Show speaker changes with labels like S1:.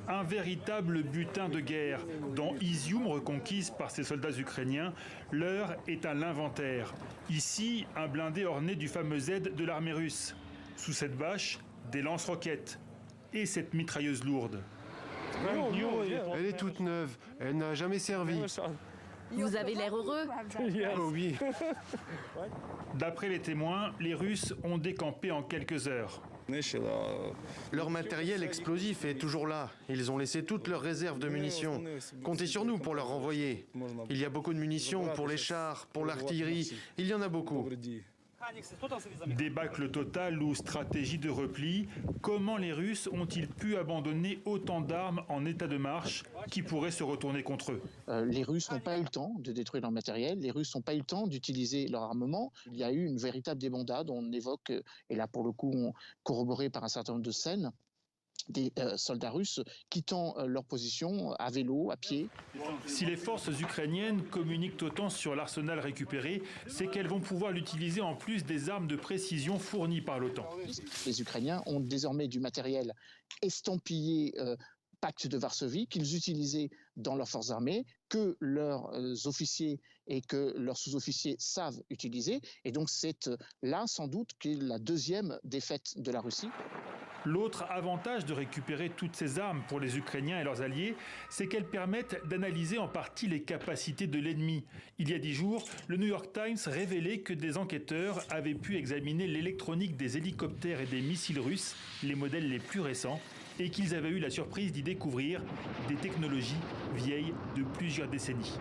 S1: Un véritable butin de guerre. Dans Izium, reconquise par ces soldats ukrainiens, l'heure est à l'inventaire. Ici, un blindé orné du fameux Z de l'armée russe. Sous cette bâche, des lance-roquettes. Et cette mitrailleuse lourde.
S2: Elle est toute neuve, elle n'a jamais servi.
S3: Vous avez l'air heureux.
S2: Oh oui.
S1: D'après les témoins, les Russes ont décampé en quelques heures.
S2: Leur matériel explosif est toujours là. Ils ont laissé toutes leurs réserves de munitions. Comptez sur nous pour leur renvoyer. Il y a beaucoup de munitions pour les chars, pour l'artillerie. Il y en a beaucoup.
S1: Débâcle total ou stratégie de repli, comment les Russes ont-ils pu abandonner autant d'armes en état de marche qui pourraient se retourner contre eux?
S4: Les Russes n'ont pas eu le temps de détruire leur matériel, les Russes n'ont pas eu le temps d'utiliser leur armement. Il y a eu une véritable débandade, on évoque, et là pour le coup on corroboré par un certain nombre de scènes, des soldats russes quittant leur position à vélo, à pied.
S1: Si les forces ukrainiennes communiquent autant sur l'arsenal récupéré, c'est qu'elles vont pouvoir l'utiliser en plus des armes de précision fournies par l'OTAN.
S4: Les Ukrainiens ont désormais du matériel estampillé Pacte de Varsovie qu'ils utilisaient dans leurs forces armées, que leurs officiers et que leurs sous-officiers savent utiliser. Et donc c'est là sans doute qu'est la deuxième défaite de la Russie.
S1: L'autre avantage de récupérer toutes ces armes pour les Ukrainiens et leurs alliés, c'est qu'elles permettent d'analyser en partie les capacités de l'ennemi. Il y a 10 jours, le New York Times révélait que des enquêteurs avaient pu examiner l'électronique des hélicoptères et des missiles russes, les modèles les plus récents, et qu'ils avaient eu la surprise d'y découvrir des technologies vieilles de plusieurs décennies.